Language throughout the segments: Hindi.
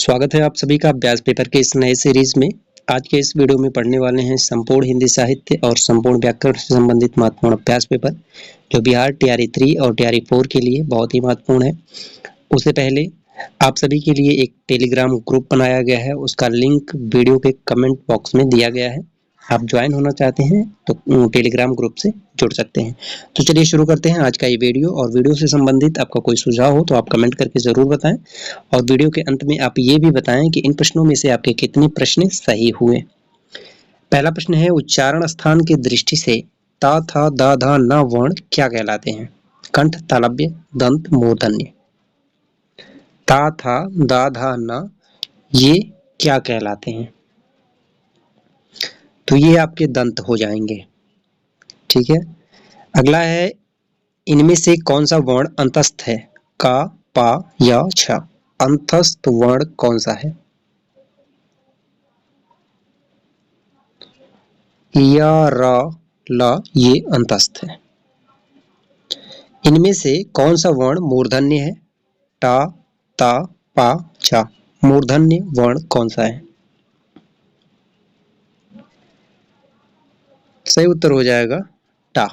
स्वागत है आप सभी का अभ्यास पेपर के इस नए सीरीज में। आज के इस वीडियो में पढ़ने वाले हैं संपूर्ण हिंदी साहित्य और संपूर्ण व्याकरण से संबंधित महत्वपूर्ण अभ्यास पेपर, जो बिहार टीआरई 3 और टीआरई 4 के लिए बहुत ही महत्वपूर्ण है। उससे पहले आप सभी के लिए एक टेलीग्राम ग्रुप बनाया गया है, उसका लिंक वीडियो के कमेंट बॉक्स में दिया गया है। आप ज्वाइन होना चाहते हैं तो टेलीग्राम ग्रुप से जुड़ सकते हैं। तो चलिए शुरू करते हैं आज का ये वीडियो। और वीडियो से संबंधित आपका कोई सुझाव हो तो आप कमेंट करके ज़रूर बताएं, और वीडियो के अंत में आप ये भी बताएं कि इन प्रश्नों में से आपके कितने प्रश्न सही हुए। पहला प्रश्न है, उच्चारण स्थान की दृष्टि से ता था दा धा न वर्ण क्या कहलाते हैं? कंठ, तालव्य, दंत, मूर्धन्य। ता था दा धा न ये क्या कहलाते हैं? तो ये आपके दंत हो जाएंगे। ठीक है। अगला है, इनमें से कौन सा वर्ण अंतस्थ है? का, पा या छ? अंतस्थ वर्ण कौन सा है? या, र, ल ये अंतस्थ है। इनमें से कौन सा वर्ण मूर्धन्य है? टा, ता, पा, चा। मूर्धन्य वर्ण कौन सा है? सही उत्तर हो जाएगा टा।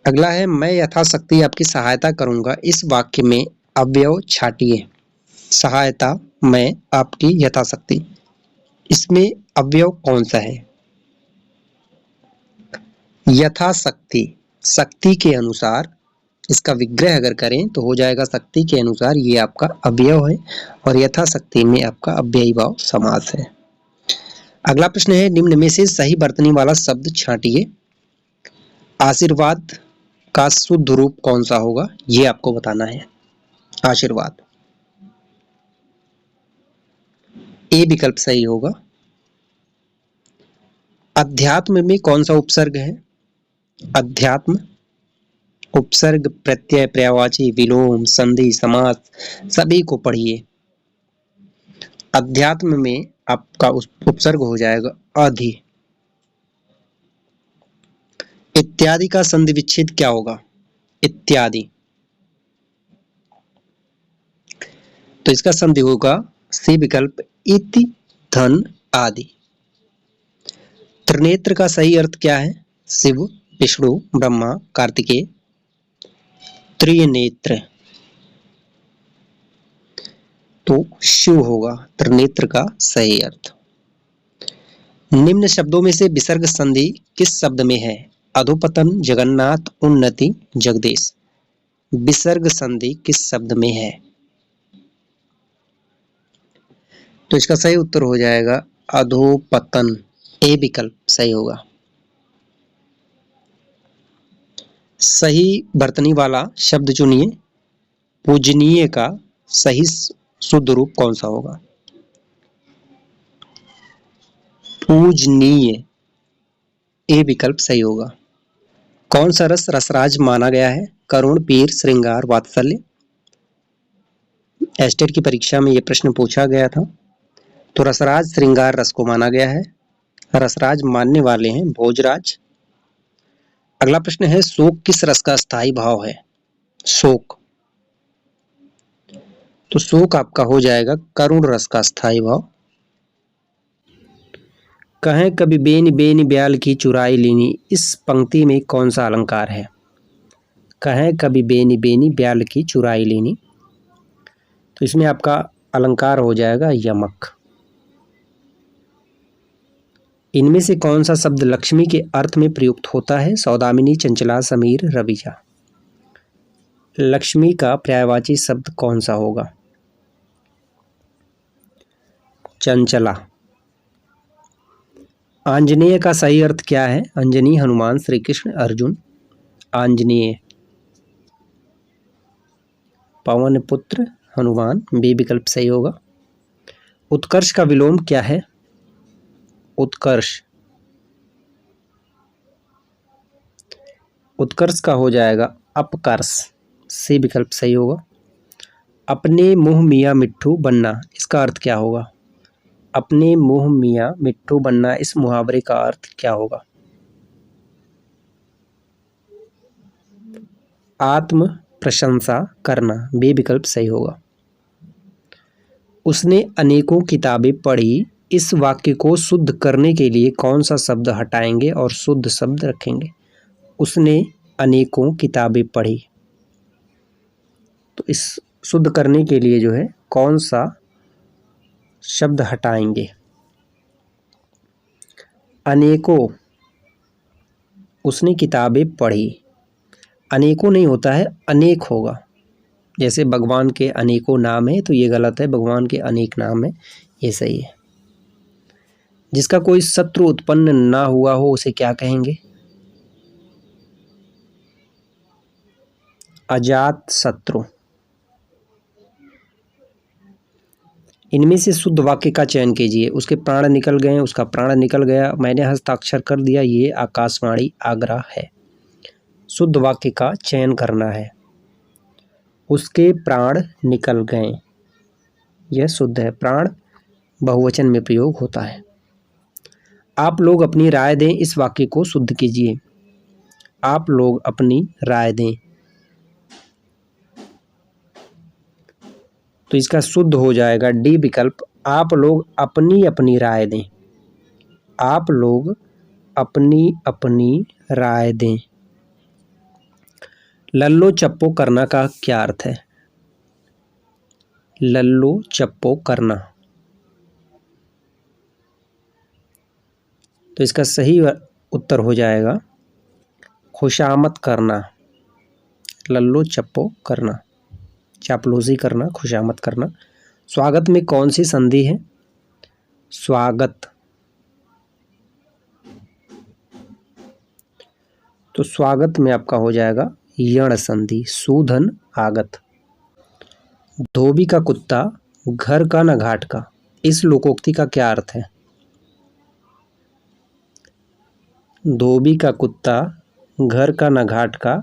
अगला है, मैं यथाशक्ति आपकी सहायता करूंगा, इस वाक्य में अवयव छाटिए। सहायता, मैं आपकी यथाशक्ति, इसमें अवयव कौन सा है? यथाशक्ति, शक्ति के अनुसार। इसका विग्रह अगर करें तो हो जाएगा शक्ति के अनुसार, ये आपका अवयव है, और यथाशक्ति में आपका अव्ययी भाव समास है। अगला प्रश्न है, निम्न में से सही वर्तनी वाला शब्द छांटिए। आशीर्वाद का शुद्ध रूप कौन सा होगा, ये आपको बताना है। आशीर्वाद, ए विकल्प सही होगा। अध्यात्म में कौन सा उपसर्ग है? अध्यात्म, उपसर्ग, प्रत्यय, पर्यायवाची, विलोम, संधि, समास, सभी को पढ़िए। अध्यात्म में आपका उपसर्ग हो जाएगा अधि। इत्यादि का संधि विच्छेद क्या होगा? इत्यादि, तो इसका संधि होगा सी विकल्प, इति, धन, आदि। त्रिनेत्र का सही अर्थ क्या है? शिव, विष्णु, ब्रह्मा, कार्तिकेय। त्रिनेत्र, तो शिव होगा त्रिनेत्र का सही अर्थ। निम्न शब्दों में से विसर्ग संधि किस शब्द में है? अधोपतन, जगन्नाथ, उन्नति, जगदीश। विसर्ग संधि किस शब्द में है? तो इसका सही उत्तर हो जाएगा अधोपतन, ए विकल्प सही होगा। सही वर्तनी वाला शब्द चुनिए। पूजनीय का सही शुद्ध रूप कौन सा होगा? पूजनीय, ए विकल्प सही होगा। कौन सा रस रसराज माना गया है? करुण, पीर, श्रृंगार, वात्सल्य। एस्टेट की परीक्षा में यह प्रश्न पूछा गया था, तो रसराज श्रृंगार रस को माना गया है। रसराज मानने वाले हैं भोजराज। अगला प्रश्न है, शोक किस रस का स्थायी भाव है? शोक, तो शोक आपका हो जाएगा करुण रस का स्थायी भाव। कहें कभी बेनी बेनी ब्याल की चुराई लीनी, इस पंक्ति में कौन सा अलंकार है? कहें कभी बेनी बेनी ब्याल की चुराई लीनी, तो इसमें आपका अलंकार हो जाएगा यमक। इनमें से कौन सा शब्द लक्ष्मी के अर्थ में प्रयुक्त होता है? सौदामिनी, चंचला, समीर, रविजा। लक्ष्मी का पर्यायवाची शब्द कौन सा होगा? चंचला। आंजनेय का सही अर्थ क्या है? अंजनी, हनुमान, श्री कृष्ण, अर्जुन। आंजनेय, पवन पुत्र हनुमान, बी विकल्प सही होगा। उत्कर्ष का विलोम क्या है? उत्कर्ष, उत्कर्ष का हो जाएगा अपकर्ष, सी विकल्प सही होगा। अपने मुंह मियाँ मिट्ठू बनना, इसका अर्थ क्या होगा? अपने मुंह मियाँ मिट्ठू बनना, इस मुहावरे का अर्थ क्या होगा? आत्म प्रशंसा करना, बी विकल्प सही होगा। उसने अनेकों किताबें पढ़ी। इस वाक्य को शुद्ध करने के लिए कौन सा शब्द हटाएंगे और शुद्ध शब्द रखेंगे? उसने अनेकों किताबें पढ़ी, तो इस शुद्ध करने के लिए जो है कौन सा शब्द हटाएंगे? अनेकों, उसने किताबें पढ़ी। अनेकों नहीं होता है, अनेक होगा। जैसे भगवान के अनेकों नाम है, तो ये गलत है, भगवान के अनेक नाम है, ये सही है। जिसका कोई शत्रु उत्पन्न ना हुआ हो उसे क्या कहेंगे? अजात शत्रु। इनमें से शुद्ध वाक्य का चयन कीजिए। उसके प्राण निकल गए, उसका प्राण निकल गया, मैंने हस्ताक्षर कर दिया, ये आकाशवाणी आगरा है। शुद्ध वाक्य का चयन करना है। उसके प्राण निकल गए, यह शुद्ध है। प्राण बहुवचन में प्रयोग होता है। आप लोग अपनी राय दें, इस वाक्य को शुद्ध कीजिए। आप लोग अपनी राय दें, तो इसका शुद्ध हो जाएगा डी विकल्प। आप लोग अपनी अपनी राय दें। आप लोग अपनी अपनी राय दें। लल्लो चप्पो करना का क्या अर्थ है? लल्लो चप्पो करना, तो इसका सही उत्तर हो जाएगा खुशामद करना। लल्लो चप्पो करना, चापलूसी करना, खुशामद करना। स्वागत में कौन सी संधि है? स्वागत, तो स्वागत में आपका हो जाएगा यण संधि, सूधन आगत। धोबी का कुत्ता घर का न घाट का, इस लोकोक्ति का क्या अर्थ है? धोबी का कुत्ता घर का न घाट का,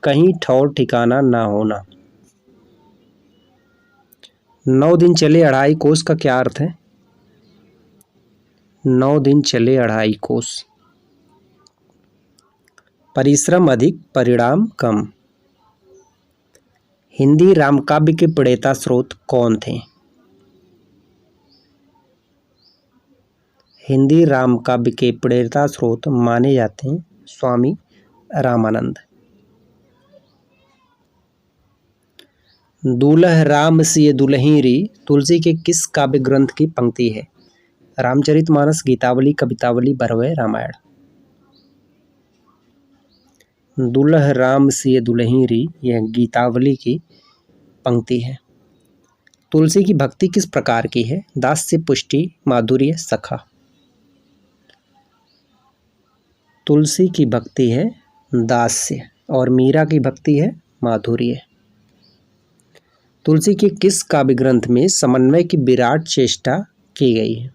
कहीं ठौर ठिकाना ना होना। 9 दिन चले अढ़ाई कोस का क्या अर्थ है? 9 दिन चले अढ़ाई कोस। परिश्रम अधिक, परिणाम कम। हिंदी रामकाव्य के प्रणेता स्रोत कौन थे? हिंदी रामकाव्य के प्रणेता स्रोत माने जाते हैं स्वामी रामानंद। दूल्ह राम सिय दुल्ही री, तुलसी के किस काव्य ग्रंथ की पंक्ति है? रामचरितमानस, गीतावली, कवितावली, भरवय रामायण। दूल्ह राम सिय दुल्ही री, यह गीतावली की पंक्ति है। तुलसी की भक्ति किस प्रकार की है? दास्य, पुष्टि, माधुर्य, सखा। तुलसी की भक्ति है दास्य और मीरा की भक्ति है माधुर्य। तुलसी के किस काव्य ग्रंथ में समन्वय की विराट चेष्टा की गई है?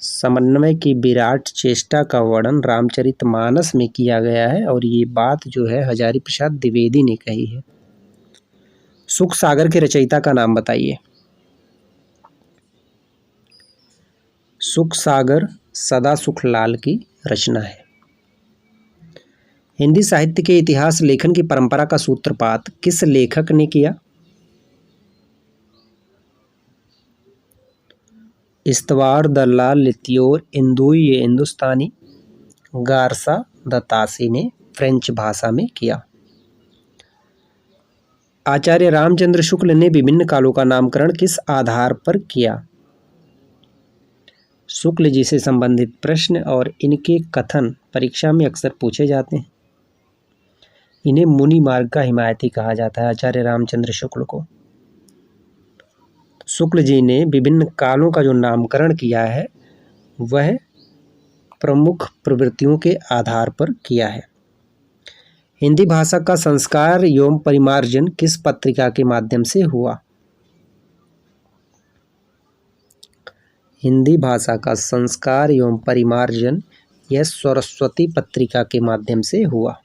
समन्वय की विराट चेष्टा का वर्णन रामचरितमानस में किया गया है और ये बात जो है हजारी प्रसाद द्विवेदी ने कही है। सुख सागर के रचयिता का नाम बताइए। सुख सागर सदा सुख लाल की रचना है। हिंदी साहित्य के इतिहास लेखन की परंपरा का सूत्रपात किस लेखक ने किया? इस्तवार दलाल लित्योर इंदुई ये हिंदुस्तानी, गारसा दतासी ने फ्रेंच भाषा में किया। आचार्य रामचंद्र शुक्ल ने विभिन्न कालों का नामकरण किस आधार पर किया? शुक्ल जी से संबंधित प्रश्न और इनके कथन परीक्षा में अक्सर पूछे जाते हैं। इन्हें मुनि मार्ग का हिमायती कहा जाता है, आचार्य रामचंद्र शुक्ल को। शुक्ल जी ने विभिन्न कालों का जो नामकरण किया है वह प्रमुख प्रवृत्तियों के आधार पर किया है। हिंदी भाषा का संस्कार एवं परिमार्जन किस पत्रिका के माध्यम से हुआ? हिंदी भाषा का संस्कार एवं परिमार्जन यह सरस्वती पत्रिका के माध्यम से हुआ।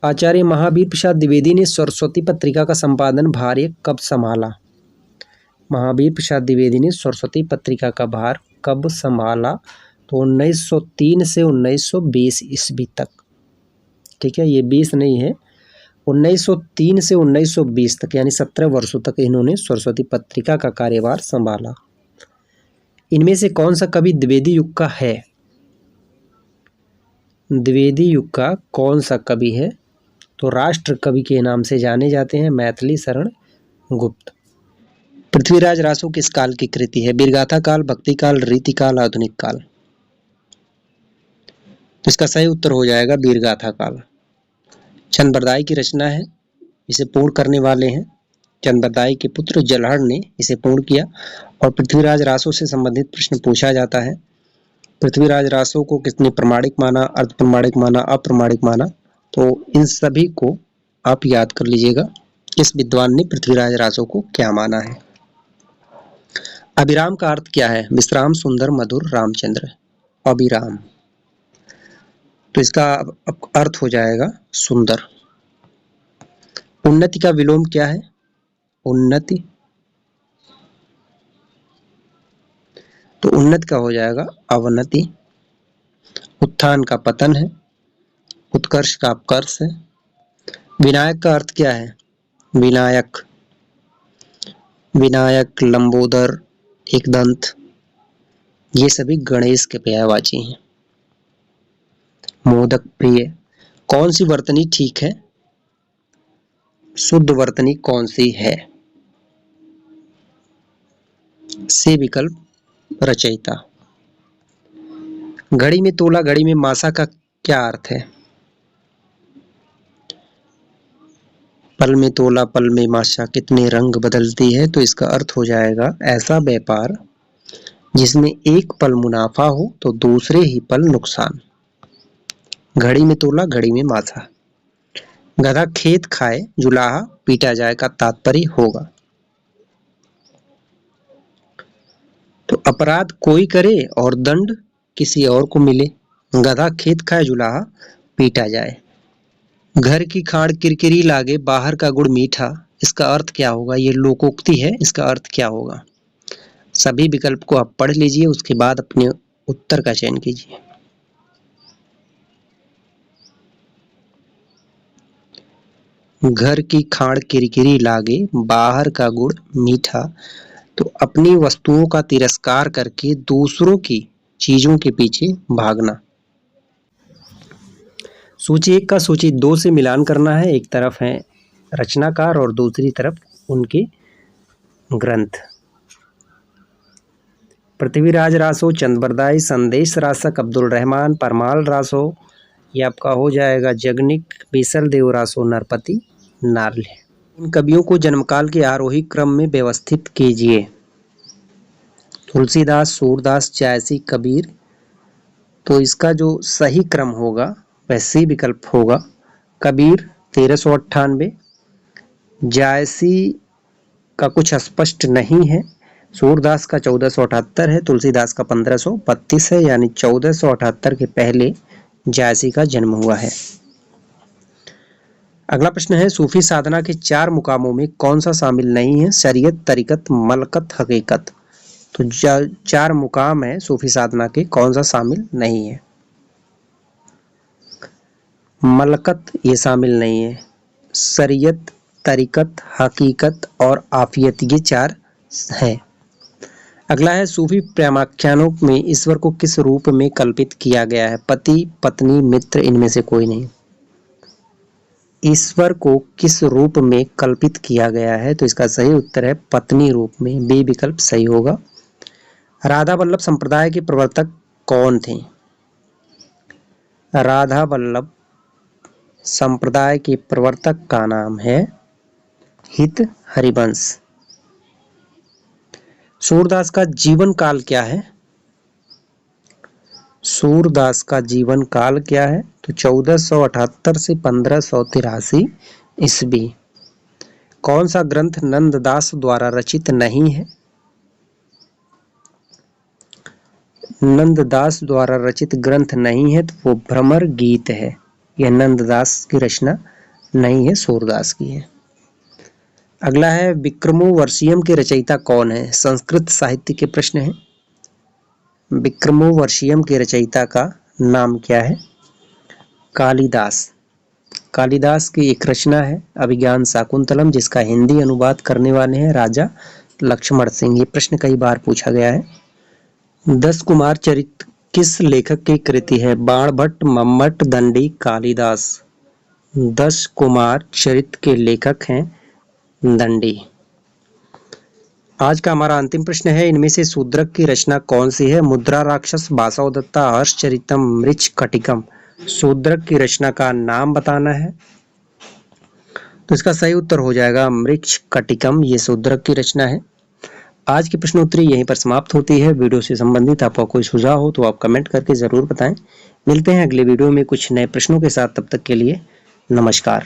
आचार्य महावीर प्रसाद द्विवेदी ने सरस्वती पत्रिका का संपादन भार कब संभाला? महावीर प्रसाद द्विवेदी ने सरस्वती पत्रिका का भार कब संभाला? तो 1903 से 1920 ईस्वी तक। ठीक है, ये 20 नहीं है, 1903 से 1920 तक यानी 17 वर्षों तक इन्होंने सरस्वती पत्रिका का कार्यभार संभाला। इनमें से कौन सा कवि द्विवेदी युग का है? द्विवेदी युग का कौन सा कवि है? तो राष्ट्र कवि के नाम से जाने जाते हैं मैथिली शरण गुप्त। पृथ्वीराज रासो किस काल की कृति है? वीरगाथा काल, भक्ति काल, रीति काल, आधुनिक काल। तो इसका सही उत्तर हो जाएगा वीरगाथा काल। चंद्रबरदाई की रचना है, इसे पूर्ण करने वाले हैं चंद्रबरदाई के पुत्र जलहड़ ने इसे पूर्ण किया। और पृथ्वीराज रासो से संबंधित प्रश्न पूछा जाता है। पृथ्वीराज रासो को किसने प्रमाणिक माना, अर्ध प्रमाणिक माना, अप्रमाणिक माना? तो इन सभी को आप याद कर लीजिएगा, इस विद्वान ने पृथ्वीराज रासो को क्या माना है। अभिराम का अर्थ क्या है? विश्राम, सुंदर, मधुर, रामचंद्र। अभिराम, तो इसका अर्थ हो जाएगा सुंदर। उन्नति का विलोम क्या है? उन्नति, तो उन्नति का हो जाएगा अवनति। उत्थान का पतन है, उत्कर्ष का अपकर्ष है। विनायक का अर्थ क्या है? विनायक, विनायक, लंबोदर, एकदंत, ये सभी गणेश के पर्यायवाची हैं। मोदक प्रिय, कौन सी वर्तनी ठीक है? शुद्ध वर्तनी कौन सी है? से विकल्प रचयिता। घड़ी में तोला, घड़ी में मासा का क्या अर्थ है? पल में तोला, पल में मासा, कितने रंग बदलती है? तो इसका अर्थ हो जाएगा ऐसा व्यापार जिसमें एक पल मुनाफा हो तो दूसरे ही पल नुकसान। घड़ी में तोला, घड़ी में मासा। गधा खेत खाए, जुलाहा पीटा जाए का तात्पर्य होगा। तो अपराध कोई करे और दंड किसी और को मिले। गधा खेत खाए, जुलाहा पीटा जाए। घर की खाड़ किरकिरी लागे, बाहर का गुड़ मीठा, इसका अर्थ क्या होगा? ये लोकोक्ति है, इसका अर्थ क्या होगा? सभी विकल्प को आप पढ़ लीजिए, उसके बाद अपने उत्तर का चयन कीजिए। घर की खाड़ किरकिरी लागे, बाहर का गुड़ मीठा, तो अपनी वस्तुओं का तिरस्कार करके दूसरों की चीजों के पीछे भागना। सूची 1 का सूची 2 से मिलान करना है। एक तरफ है रचनाकार और दूसरी तरफ उनके ग्रंथ। पृथ्वीराज रासो, चंद्रबरदाई, संदेश रासक, अब्दुल रहमान, परमाल रासो, ये आपका हो जाएगा जगनिक, बीसल देव रासो, नरपति नार्ले। इन कवियों को जन्मकाल के आरोही क्रम में व्यवस्थित कीजिए। तुलसीदास, सूरदास, जायसी, कबीर। तो इसका जो सही क्रम होगा वह सी विकल्प होगा। कबीर 1398, जायसी का कुछ स्पष्ट नहीं है, सूरदास का 1478 है, तुलसीदास का 1532 है, यानी 1478 के पहले जायसी का जन्म हुआ है। अगला प्रश्न है, सूफी साधना के 4 मुकामों में कौन सा शामिल नहीं है? शरीयत, तरीकत, मलकत, हकीकत। तो 4 मुकाम है सूफी साधना के, कौन सा शामिल नहीं है? मलकत ये शामिल नहीं है। शरीयत, तरीकत, हकीकत और आफियत, ये 4 है। अगला है, सूफी प्रेमाख्यानों में ईश्वर को किस रूप में कल्पित किया गया है? पति, पत्नी, मित्र, इनमें से कोई नहीं। ईश्वर को किस रूप में कल्पित किया गया है? तो इसका सही उत्तर है पत्नी रूप में, बी विकल्प सही होगा। राधा वल्लभ संप्रदाय के प्रवर्तक कौन थे? राधा वल्लभ संप्रदाय के प्रवर्तक का नाम है हित हरिवंश। सूरदास का जीवन काल क्या है? सूरदास का जीवन काल क्या है? तो 1478 से 1583 ईस्वी। कौन सा ग्रंथ नंददास द्वारा रचित नहीं है? नंददास द्वारा रचित ग्रंथ नहीं है तो वो भ्रमर गीत है। यह नंददास की रचना नहीं है, सूरदास की है। अगला है, विक्रमोर्वशीयम के रचयिता कौन है? संस्कृत साहित्य के प्रश्न है। विक्रमोर्वशीयम के रचयिता का नाम क्या है? कालिदास। कालिदास की एक रचना है अभिज्ञान शाकुंतलम, जिसका हिंदी अनुवाद करने वाले हैं राजा लक्ष्मण सिंह। ये प्रश्न कई बार पूछा गया है। 10 कुमार चरित किस लेखक की कृति है? बाणभट्ट, मम्मट, दंडी, कालिदास। 10 कुमार चरित के लेखक हैं दंडी। आज का हमारा अंतिम प्रश्न है, इनमें से शूद्रक की रचना कौन सी है? मुद्रा राक्षस, बासवदत्ता, हर्षचरितम, मृच्छकटिकम। शूद्रक की रचना का नाम बताना है, तो इसका सही उत्तर हो जाएगा मृच्छकटिकम। ये शूद्रक की रचना है। आज की प्रश्नोत्तरी यहीं पर समाप्त होती है। वीडियो से संबंधित आपका कोई सुझाव हो तो आप कमेंट करके जरूर बताएं। मिलते हैं अगले वीडियो में कुछ नए प्रश्नों के साथ। तब तक के लिए नमस्कार।